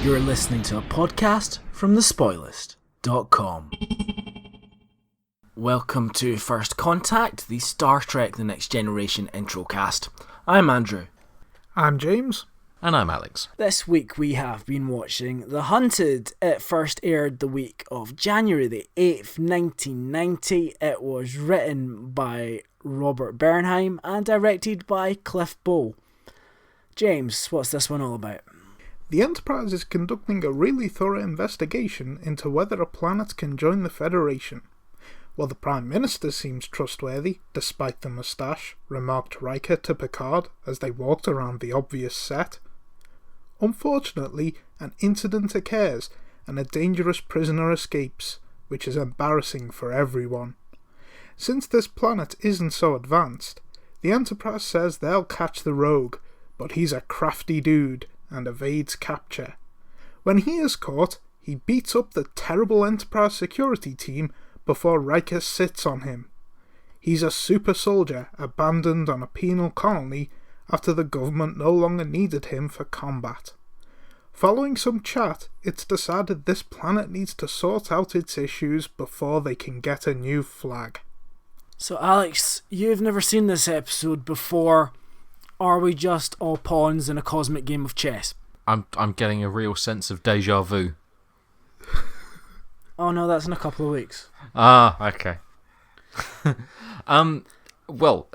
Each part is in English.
You're listening to a podcast from thespoilist.com. Welcome to First Contact, the Star Trek The Next Generation intro cast. I'm Andrew. I'm James. And I'm Alex. This week we have been watching The Hunted. It first aired the week of January the 8th, 1990. It was written by Robert Bernheim and directed by Cliff Bole. James, what's this one all about? The Enterprise is conducting a really thorough investigation into whether a planet can join the Federation. Well, the Prime Minister seems trustworthy, despite the moustache, remarked Riker to Picard as they walked around the obvious set. Unfortunately, an incident occurs and a dangerous prisoner escapes, which is embarrassing for everyone. Since this planet isn't so advanced, the Enterprise says they'll catch the rogue, but he's a crafty dude and evades capture. When he is caught, he beats up the terrible Enterprise security team before Riker sits on him. He's a super soldier abandoned on a penal colony after the government no longer needed him for combat. Following some chat, it's decided this planet needs to sort out its issues before they can get a new flag. So Alex, you've never seen this episode before. Are we just all pawns in a cosmic game of chess? I'm getting a real sense of deja vu. Oh no, that's in a couple of weeks. Ah, okay. Well,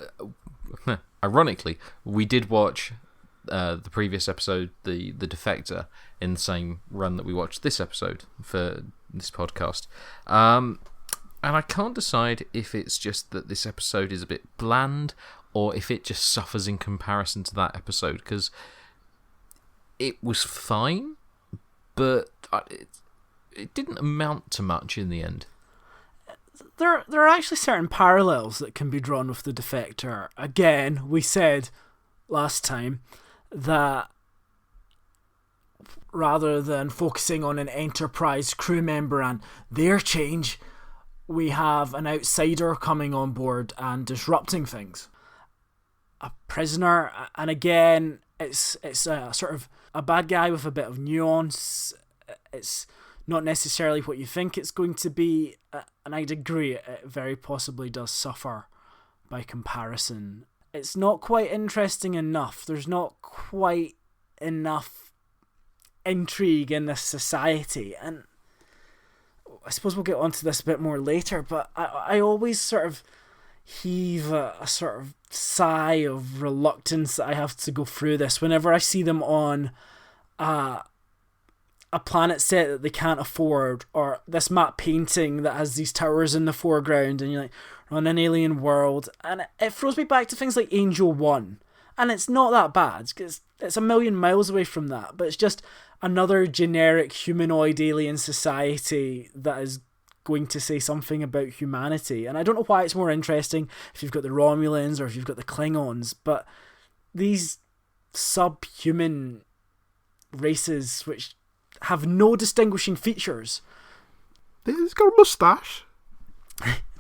ironically, we did watch the previous episode, the Defector, in the same run that we watched this episode for this podcast. And I can't decide if it's just that this episode is a bit bland or if it just suffers in comparison to that episode, because it was fine, but it didn't amount to much in the end. There are actually certain parallels that can be drawn with the Defector. Again, we said last time that rather than focusing on an Enterprise crew member and their change, we have an outsider coming on board and disrupting things. A prisoner, and again, it's a sort of a bad guy with a bit of nuance. It's not necessarily what you think it's going to be, and I'd agree it very possibly does suffer by comparison. It's not quite interesting enough. There's not quite enough intrigue in this society, and I suppose we'll get onto this a bit more later, but I always sort of heave a sort of sigh of reluctance that I have to go through this whenever I see them on a planet set that they can't afford, or this map painting that has these towers in the foreground, and you're like, we're on an alien world, and it throws me back to things like Angel 1, and it's not that bad, because it's a million miles away from that, but it's just another generic humanoid alien society that is going to say something about humanity. And I don't know why it's more interesting if you've got the Romulans or if you've got the Klingons, but these subhuman races which have no distinguishing features. He's got a moustache.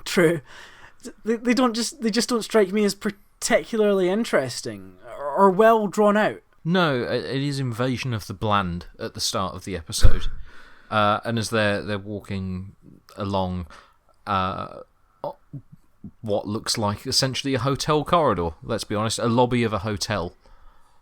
True. They just don't strike me as particularly interesting or well drawn out. No, it is invasion of the bland at the start of the episode. And as they're walking along what looks like essentially a hotel corridor, let's be honest, a lobby of a hotel.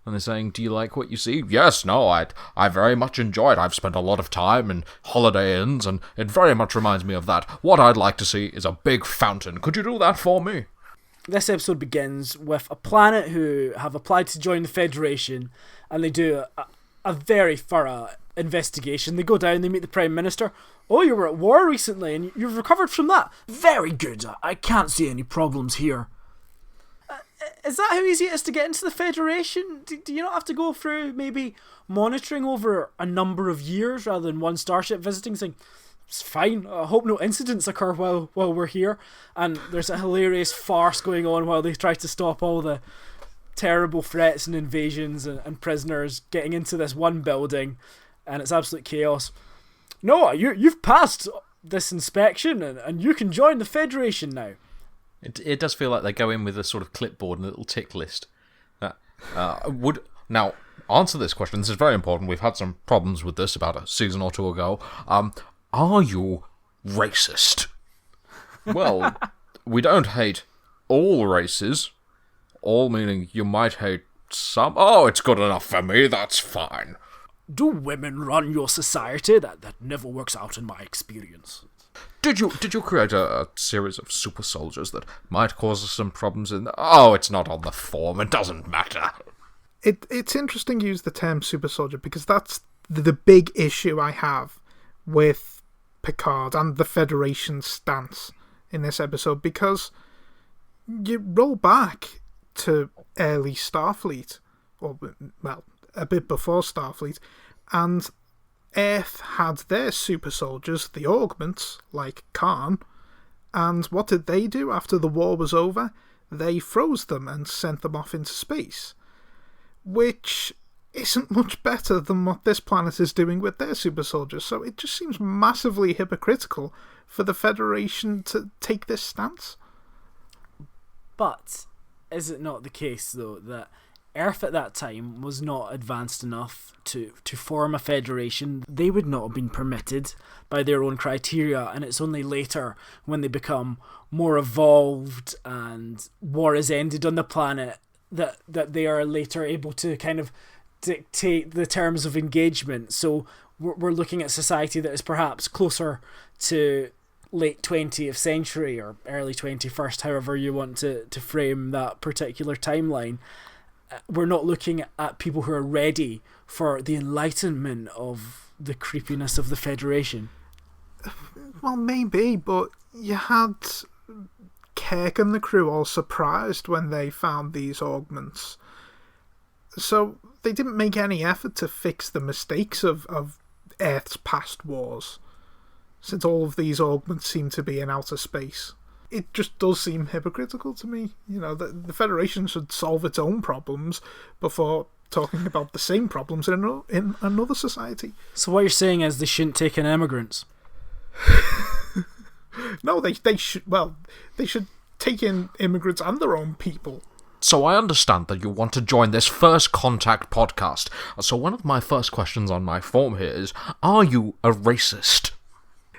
And they're saying, do you like what you see? Yes, no, I very much enjoy it. I've spent a lot of time in Holiday Inns, and it very much reminds me of that. What I'd like to see is a big fountain. Could you do that for me? This episode begins with a planet who have applied to join the Federation, and they do a very thorough investigation. They go down, they meet the Prime Minister. Oh, you were at war recently and you've recovered from that. Very good. I can't see any problems here. Is that how easy it is to get into the Federation? Do you not have to go through maybe monitoring over a number of years rather than one starship visiting saying, it's fine, I hope no incidents occur while we're here, and there's a hilarious farce going on while they try to stop all the terrible threats and invasions and prisoners getting into this one building, and it's absolute chaos. No, you've passed this inspection and you can join the Federation now. It does feel like they go in with a sort of clipboard and a little tick list. Now, answer this question. This is very important. We've had some problems with this about a season or two ago. Are you racist? Well, we don't hate all races. All meaning you might hate some. Oh, it's good enough for me. That's fine. Do women run your society? That never works out in my experience. Did you create a series of super soldiers that might cause us some problems in? Oh, it's not on the form. It doesn't matter. It's interesting you use the term super soldier because that's the big issue I have with Picard and the Federation's stance in this episode, because you roll back to early Starfleet, or, well, a bit before Starfleet, and Earth had their super soldiers, the augments, like Khan, and what did they do after the war was over? They froze them and sent them off into space, which isn't much better than what this planet is doing with their super soldiers, so it just seems massively hypocritical for the Federation to take this stance. But is it not the case, though, that Earth at that time was not advanced enough to form a federation? They would not have been permitted by their own criteria, and it's only later, when they become more evolved and war is ended on the planet, that they are later able to kind of dictate the terms of engagement. So we're looking at society that is perhaps closer to late 20th century or early 21st, however you want to frame that particular timeline. We're not looking at people who are ready for the enlightenment of the creepiness of the Federation. Well, maybe, but you had Kirk and the crew all surprised when they found these augments. So they didn't make any effort to fix the mistakes of Earth's past wars, since all of these augments seem to be in outer space. It just does seem hypocritical to me. You know, the Federation should solve its own problems before talking about the same problems in another society. So what you're saying is they shouldn't take in immigrants? No, they should. Well, they should take in immigrants and their own people. So I understand that you want to join this First Contact podcast. So one of my first questions on my form here is, are you a racist?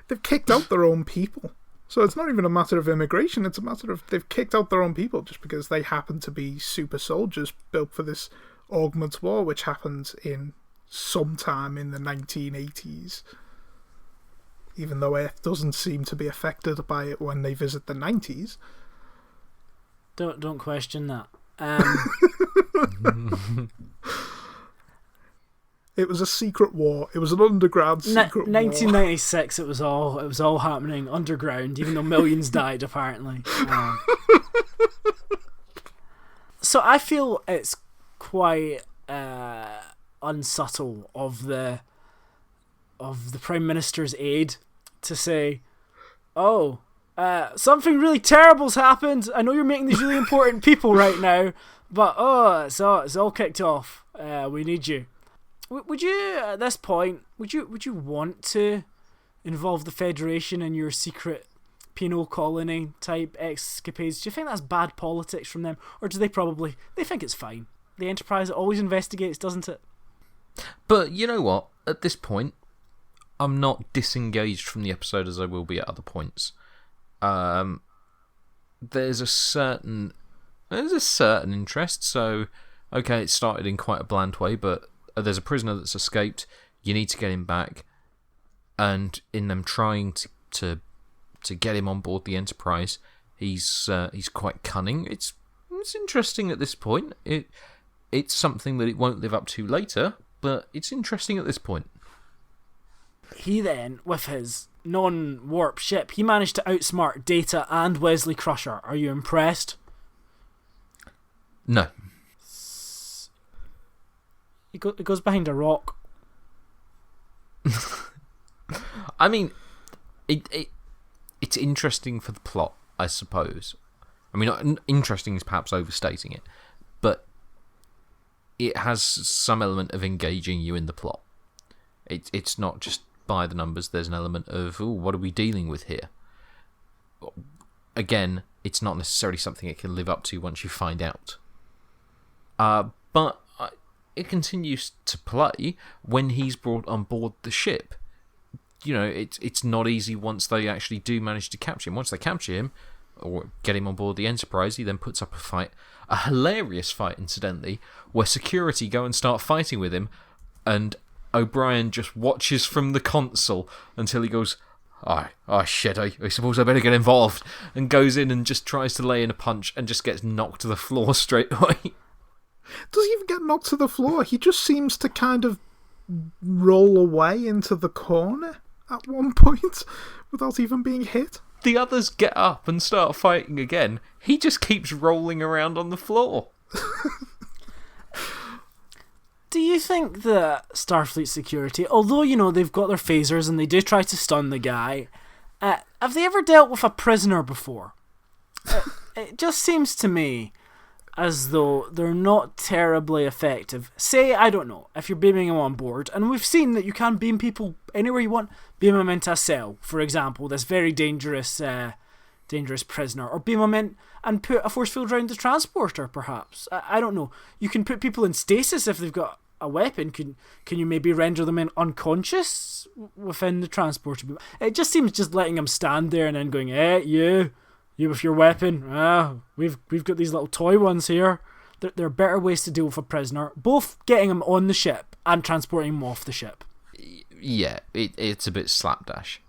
They've kicked out their own people. So it's not even a matter of immigration, it's a matter of they've kicked out their own people just because they happen to be super soldiers built for this Augments War, which happened in sometime in the 1980s. Even though Earth doesn't seem to be affected by it when they visit the 90s. Don't question that. It was a secret war. It was an underground secret 1996. War. It was all happening underground, even though millions died apparently. So I feel it's quite unsubtle of the Prime Minister's aide to say, "Oh, something really terrible's happened. I know you're making these really important people right now, but it's all kicked off. We need you." Would you, at this point, would you want to involve the Federation in your secret penal colony type escapades? Do you think that's bad politics from them, or do they think it's fine? The Enterprise always investigates, doesn't it? But you know what? At this point, I'm not disengaged from the episode as I will be at other points. There's a certain interest. So, okay, it started in quite a bland way, but there's a prisoner that's escaped. You need to get him back, and in them trying to get him on board the Enterprise, he's quite cunning. It's interesting at this point. It's something that it won't live up to later, but it's interesting at this point. He then, with his non-warp ship, he managed to outsmart Data and Wesley Crusher. Are you impressed? No. It goes behind a rock. I mean, it's interesting for the plot, I suppose. I mean, interesting is perhaps overstating it, but it has some element of engaging you in the plot. It's not just by the numbers. There's an element of, what are we dealing with here? Again, it's not necessarily something it can live up to once you find out. But it continues to play when he's brought on board the ship. It's not easy once they actually do manage to capture him. Once they capture him, or get him on board the Enterprise, he then puts up a fight, a hilarious fight, incidentally, where security go and start fighting with him, and O'Brien just watches from the console until he goes, shit, I suppose I better get involved, and goes in and just tries to lay in a punch and just gets knocked to the floor straight away. Does he even get knocked to the floor? He just seems to kind of roll away into the corner at one point without even being hit. The others get up and start fighting again. He just keeps rolling around on the floor. Do you think that Starfleet security, although, they've got their phasers and they do try to stun the guy, have they ever dealt with a prisoner before? It just seems to me as though they're not terribly effective. Say, I don't know, if you're beaming them on board, and we've seen that you can beam people anywhere you want, beam them into a cell, for example, this very dangerous prisoner, or beam them in and put a force field around the transporter, perhaps. I don't know. You can put people in stasis if they've got a weapon. Can you maybe render them unconscious within the transporter? It just seems just letting them stand there and then going, you with your weapon. We've got these little toy ones here. There are better ways to deal with a prisoner, both getting him on the ship and transporting him off the ship. Yeah, it's a bit slapdash.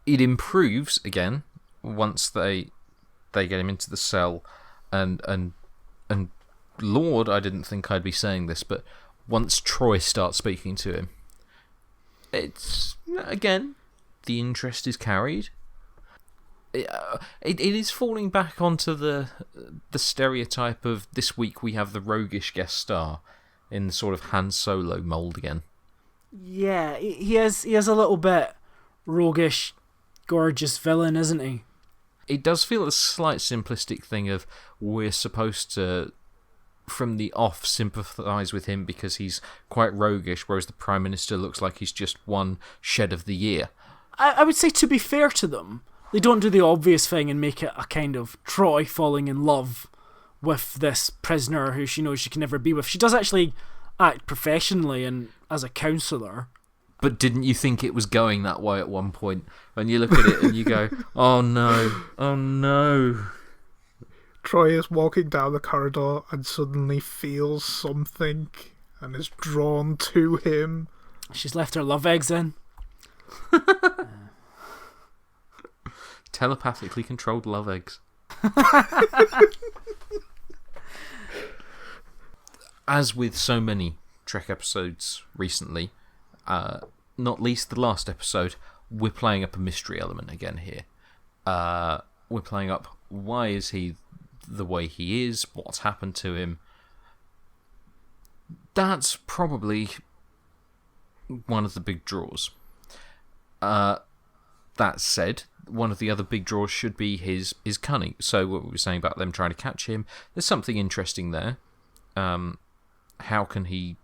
It improves again once they get him into the cell, and Lord, I didn't think I'd be saying this, but once Troy starts speaking to him, it's, again, the interest is carried. It is falling back onto the stereotype of this week we have the roguish guest star in the sort of Han Solo mould again. Yeah, he has a little bit roguish, gorgeous villain, isn't he? It does feel a slight simplistic thing of we're supposed to, from the off, sympathise with him because he's quite roguish, whereas the Prime Minister looks like he's just one shed of the year. I would say, to be fair to them, they don't do the obvious thing and make it a kind of Troy falling in love with this prisoner who she knows she can never be with. She does actually act professionally and as a counsellor. But didn't you think it was going that way at one point? When you look at it and you go, oh no. Troy is walking down the corridor and suddenly feels something and is drawn to him. She's left her love eggs in. Telepathically controlled love eggs. As with so many Trek episodes recently, not least the last episode, we're playing up a mystery element again here. We're playing up, why is he the way he is? What's happened to him? That's probably one of the big draws. That said, one of the other big draws should be his cunning. So what we were saying about them trying to catch him, there's something interesting there. How can he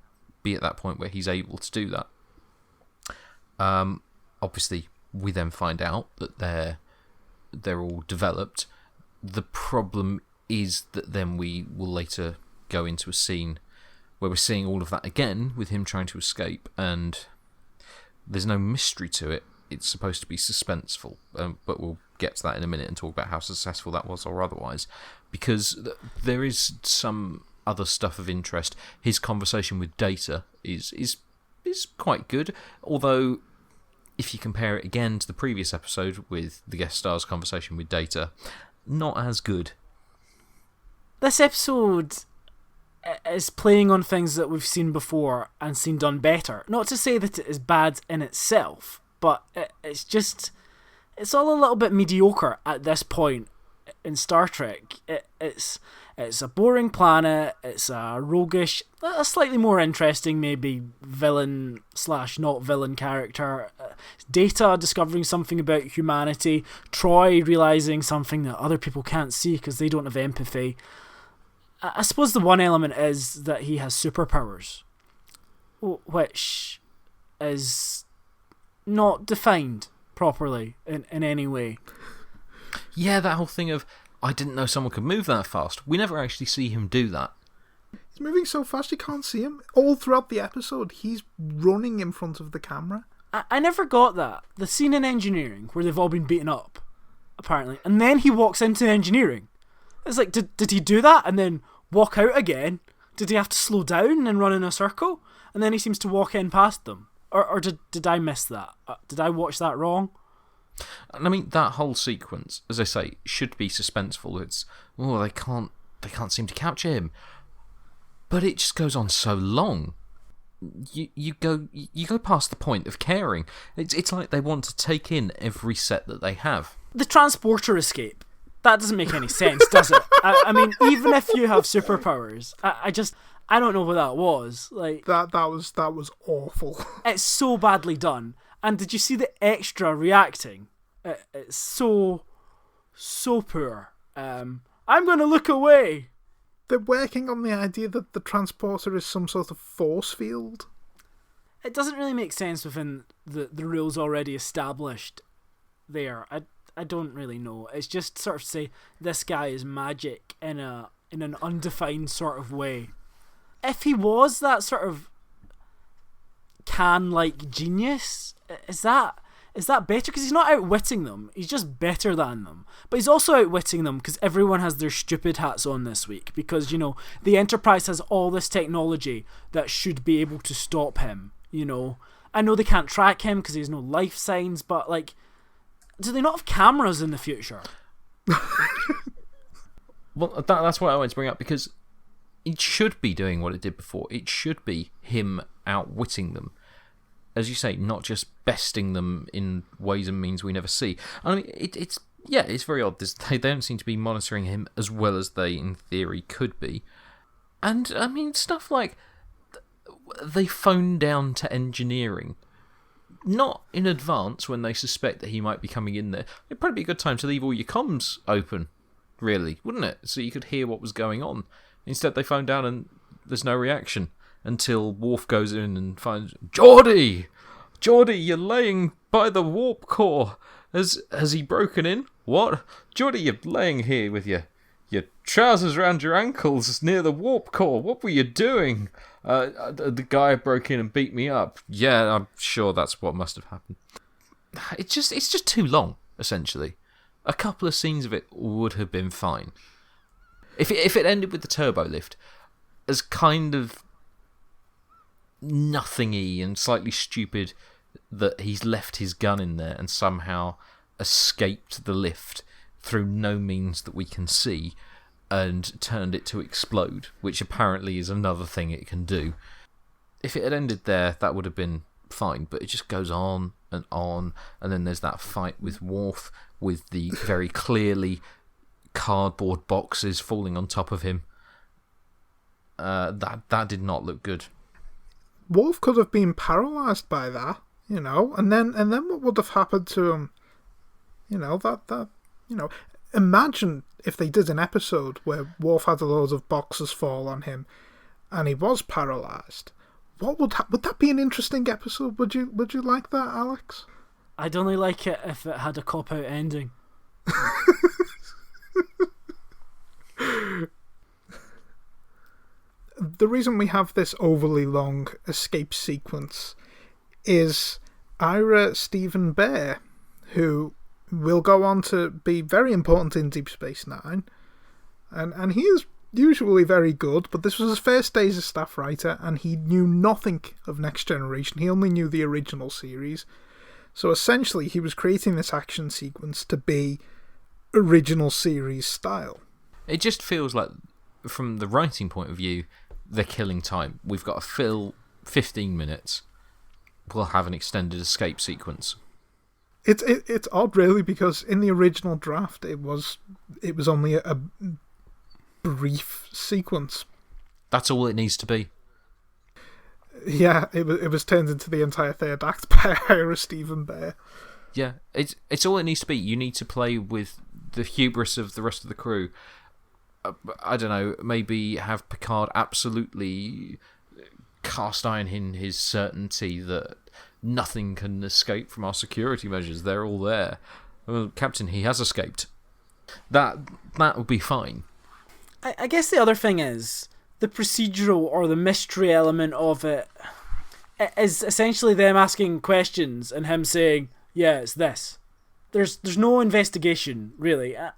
be at that point where he's able to do that? Obviously, we then find out that they're all developed. The problem is that then we will later go into a scene where we're seeing all of that again with him trying to escape, and there's no mystery to it. It's supposed to be suspenseful, but we'll get to that in a minute and talk about how successful that was or otherwise, because there is some other stuff of interest. His conversation with Data is quite good, although if you compare it again to the previous episode with the guest star's conversation with Data, not as good. This episode is playing on things that we've seen before and seen done better. Not to say that it is bad in itself, but it's all a little bit mediocre at this point in Star Trek. It's a boring planet, it's a roguish, a slightly more interesting maybe villain / not villain character, Data discovering something about humanity, Troy realising something that other people can't see because they don't have empathy. I suppose the one element is that he has superpowers, which is not defined properly in any way. Yeah, that whole thing of, I didn't know someone could move that fast. We never actually see him do that. He's moving so fast you can't see him. All throughout the episode, he's running in front of the camera. I never got that. The scene in engineering where they've all been beaten up, apparently, and then he walks into engineering. It's like, did he do that and then walk out again? Did he have to slow down and run in a circle? And then he seems to walk in past them. Or did I miss that? Did I watch that wrong? And I mean, that whole sequence, as I say, should be suspenseful. It's, they can't seem to capture him. But it just goes on so long. You go past the point of caring. It's like they want to take in every set that they have. The transporter escape. That doesn't make any sense, does it? I mean, even if you have superpowers, I don't know what that was. Like that was awful. It's so badly done. And did you see the extra reacting? It's so poor. I'm going to look away. They're working on the idea that the transporter is some sort of force field. It doesn't really make sense within the rules already established there. I don't really know. It's just sort of say this guy is magic in an undefined sort of way. If he was that sort of like genius, is that better? Because he's not outwitting them. He's just better than them. But he's also outwitting them because everyone has their stupid hats on this week. Because, the Enterprise has all this technology that should be able to stop him, I know they can't track him because he has no life signs, but, do they not have cameras in the future? Well, that's what I wanted to bring up, because it should be doing what it did before. It should be him outwitting them. As you say, not just besting them in ways and means we never see. I mean, it's very odd. They don't seem to be monitoring him as well as they, in theory, could be. And, I mean, stuff like they phone down to engineering. Not in advance when they suspect that he might be coming in there. It'd probably be a good time to leave all your comms open, really, wouldn't it? So you could hear what was going on. Instead, they phone down and there's no reaction until Worf goes in and finds Geordi, you're laying by the warp core. Has he broken in? What? Geordi, you're laying here with your trousers around your ankles near the warp core. What were you doing? The guy broke in and beat me up. Yeah, I'm sure that's what must have happened. It's just too long, essentially. A couple of scenes of it would have been fine. If it ended with the turbo lift, as kind of nothingy and slightly stupid that he's left his gun in there and somehow escaped the lift through no means that we can see and turned it to explode, which apparently is another thing it can do. If it had ended there, that would have been fine, but it just goes on, and then there's that fight with Worf with the very clearly cardboard boxes falling on top of him. That did not look good. Worf could have been paralysed by that, and then what would have happened to him? Imagine if they did an episode where Worf had a load of boxes fall on him, and he was paralysed. What would that be an interesting episode? Would you like that, Alex? I'd only like it if it had a cop-out ending. The reason we have this overly long escape sequence is Ira Steven Behr, who will go on to be very important in Deep Space Nine, and he is usually very good, but this was his first day as a staff writer, and he knew nothing of Next Generation. He only knew the original series. So essentially, he was creating this action sequence to be original series style. It just feels like, from the writing point of view, they're killing time. We've got to fill 15 minutes. We'll have an extended escape sequence. It's odd, really, because in the original draft, it was only a brief sequence. That's all it needs to be. Yeah, it was turned into the entire third act by Ira Steven Behr. Yeah, it's all it needs to be. You need to play with the hubris of the rest of the crew. I don't know, maybe have Picard absolutely cast iron in his certainty that nothing can escape from our security measures. They're all there. Well, Captain, he has escaped. That would be fine. I guess the other thing is, the procedural or the mystery element of it is essentially them asking questions and him saying, yeah, it's this. There's no investigation, really. I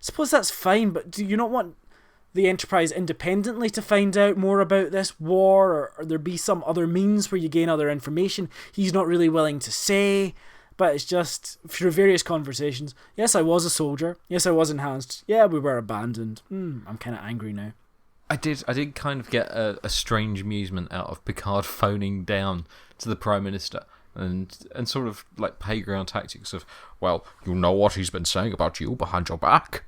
suppose that's fine, but do you not want the Enterprise independently to find out more about this war, or there be some other means where you gain other information he's not really willing to say, but it's just through various conversations. Yes, I was a soldier. Yes, I was enhanced. Yeah, we were abandoned. I'm kind of angry now. I did kind of get a strange amusement out of Picard phoning down to the Prime Minister and sort of like playground tactics of, well, you know what he's been saying about you behind your back.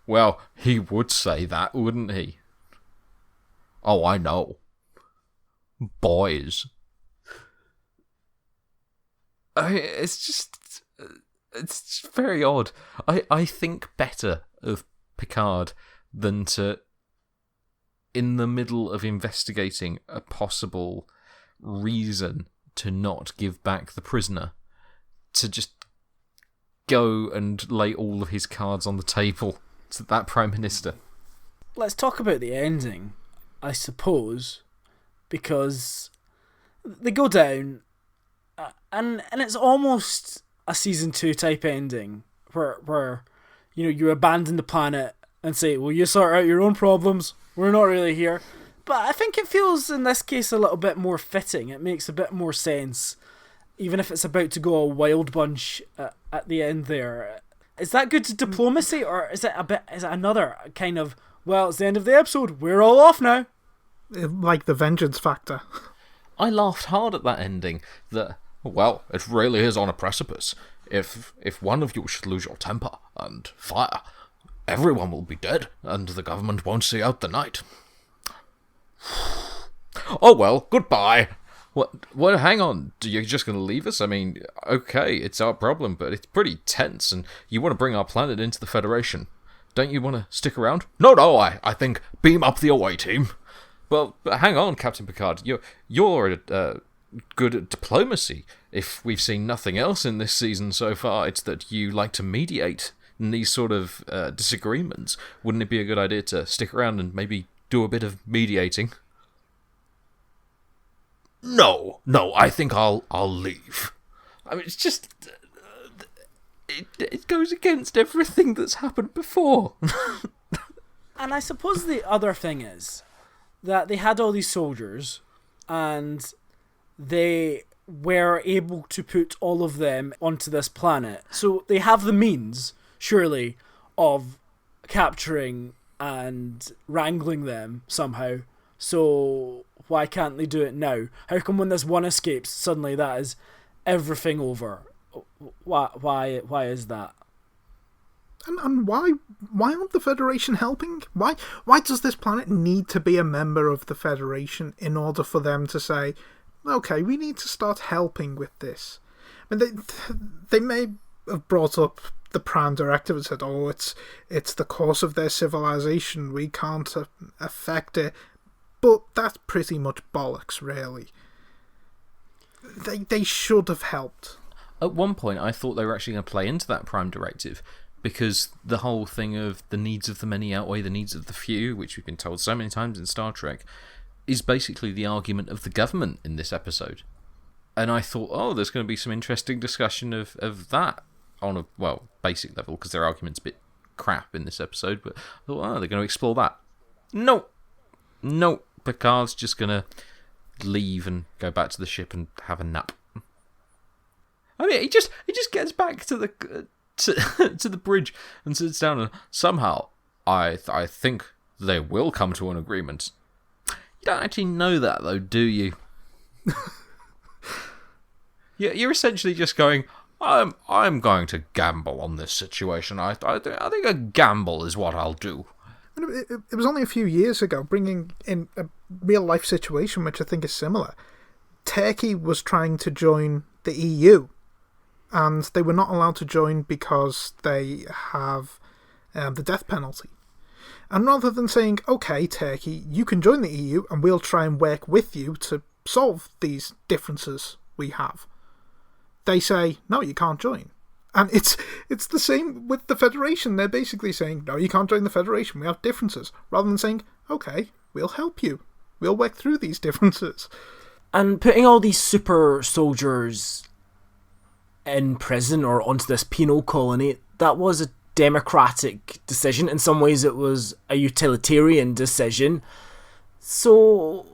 Well, he would say that, wouldn't he? Oh, I know. Boys. It's very odd. I think better of Picard than to, in the middle of investigating a possible reason to not give back the prisoner, to just go and lay all of his cards on the table to that Prime Minister. Let's talk about the ending, I suppose, because they go down, and it's almost a season 2 type ending, where you abandon the planet and say, well, you sort out your own problems, we're not really here. But I think it feels, in this case, a little bit more fitting. It makes a bit more sense, even if it's about to go a wild bunch at the end there. Is that good diplomacy, or is it another kind of, well, it's the end of the episode, we're all off now? Like the vengeance factor. I laughed hard at that ending, that, well, it really is on a precipice. If one of you should lose your temper and fire, everyone will be dead, and the government won't see out the night. Oh well, goodbye. What? Hang on. You're just going to leave us? I mean, okay, it's our problem, but it's pretty tense, and you want to bring our planet into the Federation. Don't you want to stick around? No, I think beam up the away team. Well, hang on, Captain Picard. You're good at diplomacy. If we've seen nothing else in this season so far, it's that you like to mediate in these sort of disagreements. Wouldn't it be a good idea to stick around and maybe do a bit of mediating? No, I think I'll leave. I mean, it's just it goes against everything that's happened before. And I suppose the other thing is that they had all these soldiers, and they were able to put all of them onto this planet. So they have the means, surely, of capturing and wrangling them somehow. So why can't they do it now? How come when this one escapes, suddenly that is everything over? Why is that? And why aren't the Federation helping? Why does this planet need to be a member of the Federation in order for them to say, okay, we need to start helping with this? I mean, they may have brought up the Prime Directive and said, oh, it's the course of their civilization, we can't affect it. But that's pretty much bollocks, really. They should have helped. At one point, I thought they were actually going to play into that Prime Directive, because the whole thing of the needs of the many outweigh the needs of the few, which we've been told so many times in Star Trek, is basically the argument of the government in this episode. And I thought, oh, there's going to be some interesting discussion of that on a, well, basic level, because their argument's a bit crap in this episode, but I thought, oh, they're going to explore that. No, Picard's just going to leave and go back to the ship and have a nap. I mean, he just gets back to the to the bridge and sits down, and somehow I think they will come to an agreement. You don't actually know that, though, do you? You're essentially just going, I'm going to gamble on this situation. I think a gamble is what I'll do. It was only a few years ago, bringing in a real-life situation which I think is similar. Turkey was trying to join the EU, and they were not allowed to join because they have the death penalty. And rather than saying, okay, Turkey, you can join the EU and we'll try and work with you to solve these differences we have, they say, no, you can't join. And it's the same with the Federation. They're basically saying, no, you can't join the Federation, we have differences. Rather than saying, okay, we'll help you. We'll work through these differences. And putting all these super soldiers in prison or onto this penal colony, that was a democratic decision. In some ways it was a utilitarian decision. So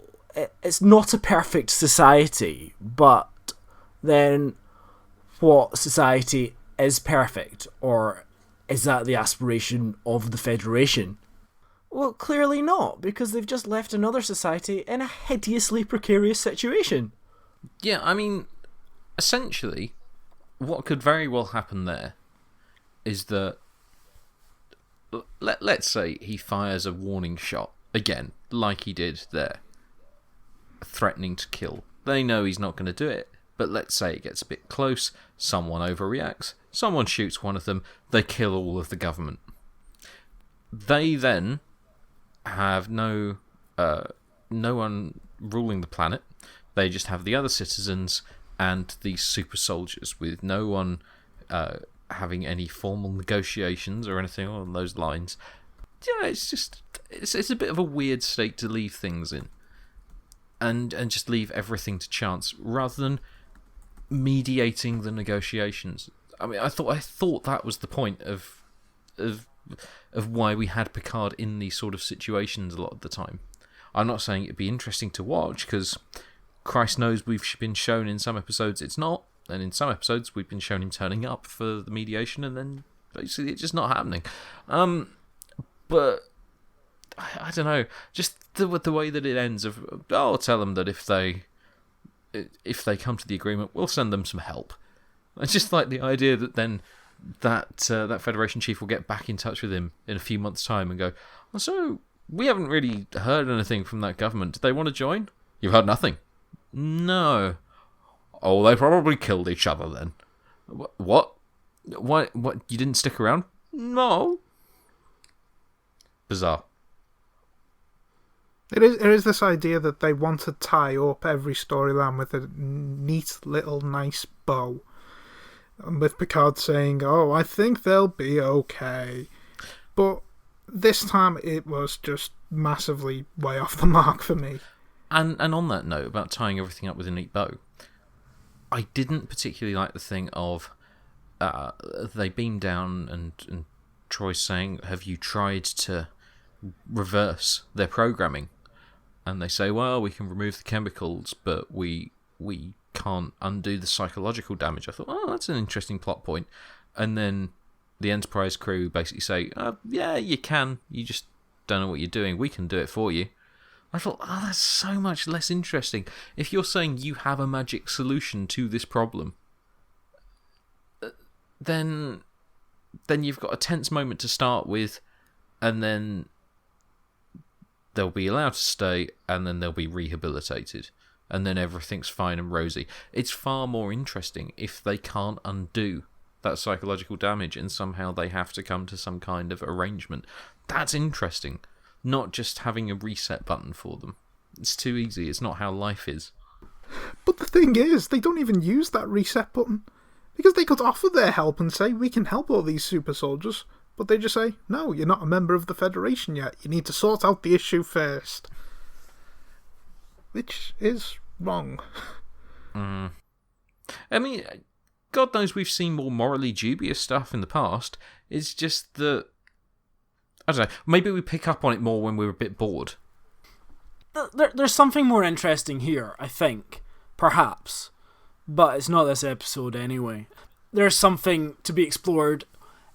it's not a perfect society, but then what society is perfect? Or is that the aspiration of the Federation? Well, clearly not, because they've just left another society in a hideously precarious situation. Yeah, I mean, essentially, what could very well happen there is that, let's say he fires a warning shot, again, like he did there, threatening to kill. They know he's not going to do it, but let's say it gets a bit close, someone overreacts, someone shoots one of them, they kill all of the government. They then have no one ruling the planet. They just have the other citizens and these super soldiers, with no one having any formal negotiations or anything along those lines. Yeah, it's a bit of a weird state to leave things in, and just leave everything to chance rather than mediating the negotiations. I mean, I thought that was the point of why we had Picard in these sort of situations a lot of the time. I'm not saying it'd be interesting to watch, because Christ knows we've been shown in some episodes it's not, and in some episodes we've been shown him turning up for the mediation, and then basically it's just not happening. But I don't know, just the way that it ends. I'll tell them that if they come to the agreement, we'll send them some help. I just like the idea that then that Federation chief will get back in touch with him in a few months' time and go, oh, so we haven't really heard anything from that government. Do they want to join? You've heard nothing? No. Oh, they probably killed each other then. What? What? You didn't stick around? No. Bizarre. It is this idea that they want to tie up every storyline with a neat little nice bow. With Picard saying, oh, I think they'll be okay. But this time it was just massively way off the mark for me. And on that note, about tying everything up with a neat bow, I didn't particularly like the thing of they beam down and Troy's saying, have you tried to reverse their programming? And they say, well, we can remove the chemicals, but we can't undo the psychological damage. I thought, oh, that's an interesting plot point. And then the Enterprise crew basically say, yeah, you can. You just don't know what you're doing. We can do it for you. I thought, oh, that's so much less interesting. If you're saying you have a magic solution to this problem, then you've got a tense moment to start with, and then they'll be allowed to stay, and then they'll be rehabilitated. And then everything's fine and rosy. It's far more interesting if they can't undo that psychological damage and somehow they have to come to some kind of arrangement. That's interesting. Not just having a reset button for them. It's too easy. It's not how life is. But the thing is, they don't even use that reset button. Because they could offer their help and say, we can help all these super soldiers. But they just say, no, you're not a member of the Federation yet. You need to sort out the issue first. Which is wrong. I mean, God knows we've seen more morally dubious stuff in the past. It's just that, I don't know, maybe we pick up on it more when we're a bit bored. There's something more interesting here, I think. Perhaps. But it's not this episode anyway. There's something to be explored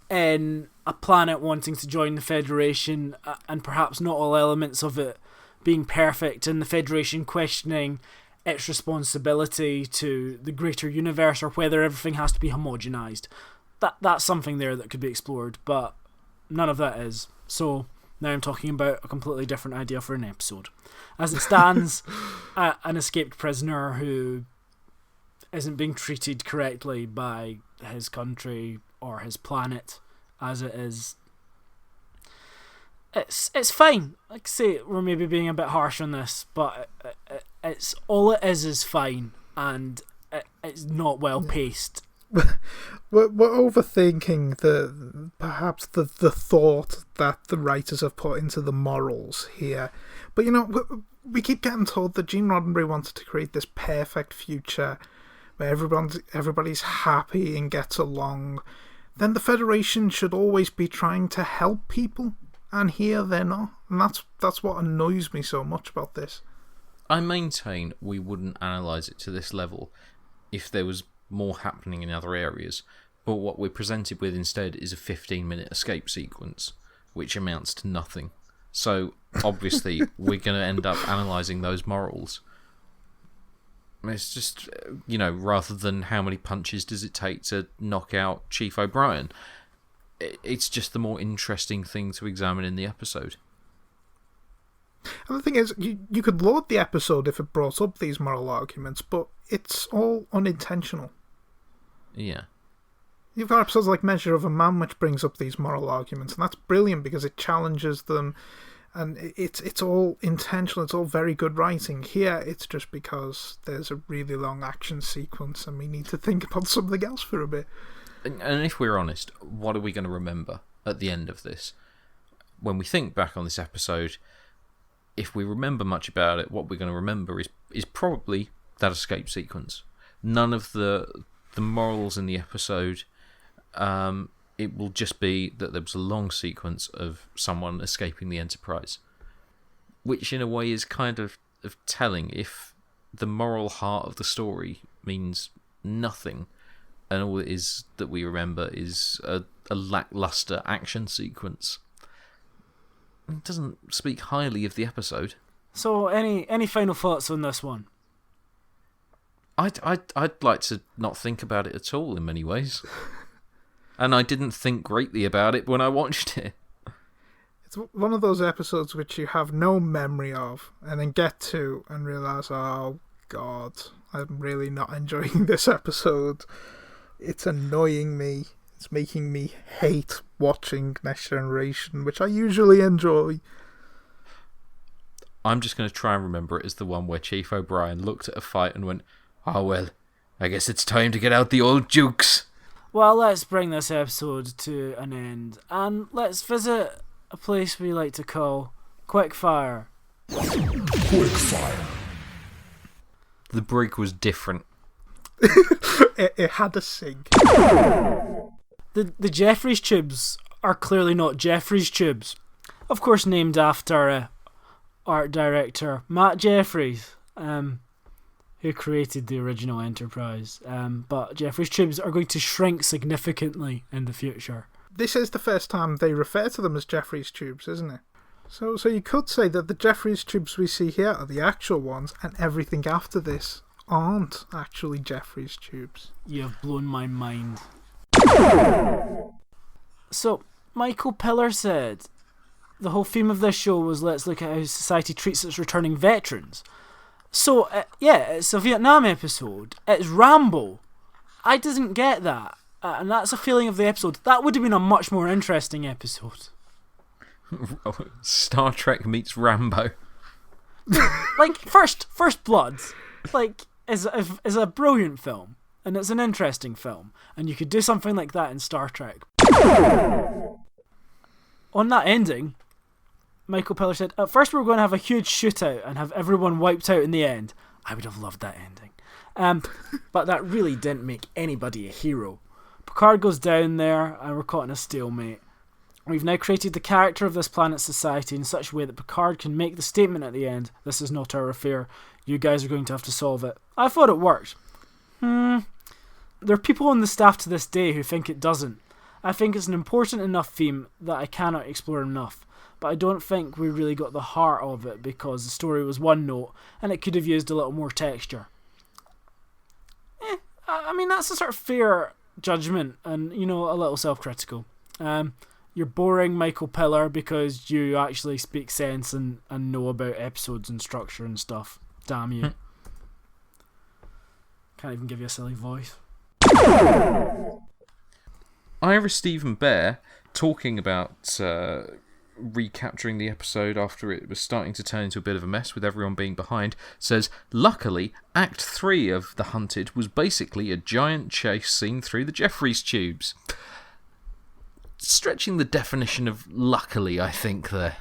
in a planet wanting to join the Federation, and perhaps not all elements of it being perfect, and the Federation questioning its responsibility to the greater universe, or whether everything has to be homogenized. That's something there that could be explored, but none of that is. So now I'm talking about a completely different idea for an episode. As it stands, an escaped prisoner who isn't being treated correctly by his country or his planet as it is. It's fine. Like I say, we're maybe being a bit harsh on this, but it's all it is fine, and it's not well paced we're overthinking perhaps the thought that the writers have put into the morals here. But we keep getting told that Gene Roddenberry wanted to create this perfect future where everybody's happy and gets along. Then the Federation should always be trying to help people, and here they're not. And that's what annoys me so much about this. I maintain we wouldn't analyse it to this level if there was more happening in other areas, but what we're presented with instead is a 15-minute escape sequence, which amounts to nothing. So, obviously, we're going to end up analysing those morals. It's just, rather than how many punches does it take to knock out Chief O'Brien, it's just the more interesting thing to examine in the episode. And the thing is, you could laud the episode if it brought up these moral arguments, but it's all unintentional. Yeah. You've got episodes like Measure of a Man, which brings up these moral arguments, and that's brilliant because it challenges them, and it's all intentional, it's all very good writing. Here, it's just because there's a really long action sequence, and we need to think about something else for a bit. And if we're honest, what are we going to remember at the end of this? When we think back on this episode, if we remember much about it, what we're going to remember is probably that escape sequence. None of the morals in the episode. It will just be that there was a long sequence of someone escaping the Enterprise, which in a way is kind of telling. If the moral heart of the story means nothing, and all it is that we remember is a lackluster action sequence, it doesn't speak highly of the episode. So, any final thoughts on this one? I'd like to not think about it at all in many ways. And I didn't think greatly about it when I watched it. It's one of those episodes which you have no memory of, and then get to and realise, oh God, I'm really not enjoying this episode. It's annoying me. It's making me hate watching Next Generation, which I usually enjoy. I'm just going to try and remember it as the one where Chief O'Brien looked at a fight and went, "Oh well, I guess it's time to get out the old jukes." Well, let's bring this episode to an end, and let's visit a place we like to call Quickfire. Quickfire. The brig was different. it had a sing. The Jeffries tubes are clearly not Jeffries tubes. Of course, named after art director Matt Jeffries, who created the original Enterprise. But Jeffries tubes are going to shrink significantly in the future. This is the first time they refer to them as Jeffries tubes, isn't it? So you could say that the Jeffries tubes we see here are the actual ones, and everything after this aren't actually Jeffries tubes. You have blown my mind. So, Michael Piller said the whole theme of this show was let's look at how society treats its returning veterans. So, it's a Vietnam episode. It's Rambo. I didn't get that. And that's a feeling of the episode. That would have been a much more interesting episode. Star Trek meets Rambo. Like, First Blood, is a brilliant film. And it's an interesting film. And you could do something like that in Star Trek. On that ending, Michael Piller said, at first we were going to have a huge shootout and have everyone wiped out in the end. I would have loved that ending. But that really didn't make anybody a hero. Picard goes down there and we're caught in a stalemate. We've now created the character of this planet's society in such a way that Picard can make the statement at the end, this is not our affair, you guys are going to have to solve it. I thought it worked. There are people on the staff to this day who think it doesn't. I think it's an important enough theme that I cannot explore enough, but I don't think we really got the heart of it because the story was one note and it could have used a little more texture. I mean, that's a sort of fair judgment and, a little self-critical. You're boring Michael Piller because you actually speak sense and know about episodes and structure and stuff. Damn you. Can't even give you a silly voice. Ira Stephen Bear talking about recapturing the episode after it was starting to turn into a bit of a mess with everyone being behind, says, luckily, Act 3 of The Hunted was basically a giant chase scene through the Jeffries tubes. Stretching the definition of luckily, I think, there.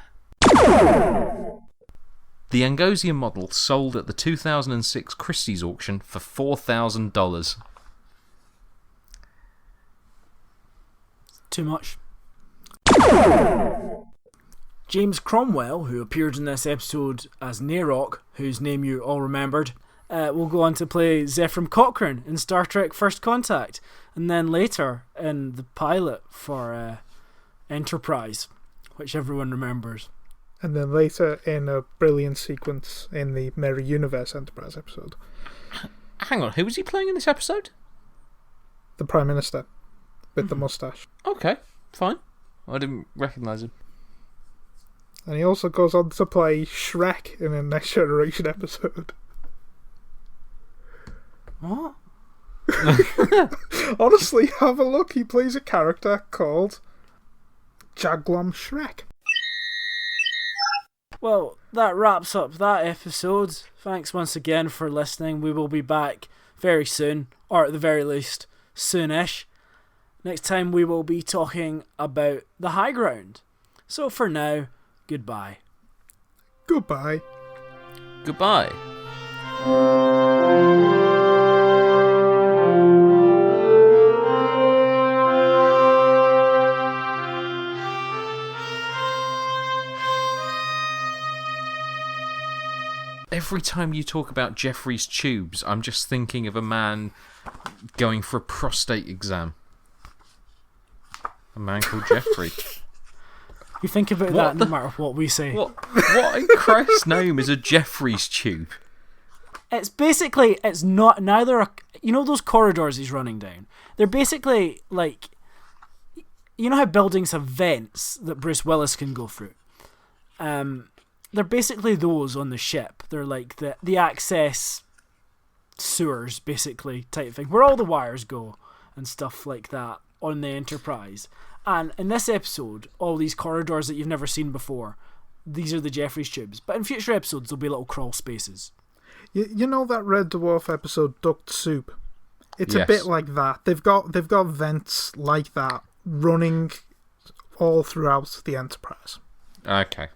The Angosia model sold at the 2006 Christie's auction for $4,000. Too much. James Cromwell, who appeared in this episode as Narok, whose name you all remembered, will go on to play Zefram Cochrane in Star Trek First Contact, and then later in the pilot for Enterprise, which everyone remembers. And then later in a brilliant sequence in the Mirror Universe Enterprise episode. Hang on, who was he playing in this episode? The Prime Minister, with the moustache. Okay, fine. I didn't recognise him. And he also goes on to play Shrek in a Next Generation episode. What? Honestly, have a look. He plays a character called Jaglom Shrek. Well, that wraps up that episode. Thanks once again for listening. We will be back very soon, or at the very least, soonish. Next time we will be talking about The High Ground. So for now, goodbye. Goodbye. Goodbye. Every time you talk about Jeffries tubes, I'm just thinking of a man going for a prostate exam. A man called Jeffrey. You think about that no matter what we say. What in Christ's name is a Jeffries tube? It's basically, it's not neither a... You know those corridors he's running down? They're basically like... You know how buildings have vents that Bruce Willis can go through? They're basically those on the ship. They're like the access sewers, basically, type thing, where all the wires go and stuff like that on the Enterprise. And in this episode, all these corridors that you've never seen before, these are the Jeffries tubes. But in future episodes, there'll be little crawl spaces. You know that Red Dwarf episode, Duct Soup? It's Yes. a bit like that. They've got vents like that running all throughout the Enterprise. Okay.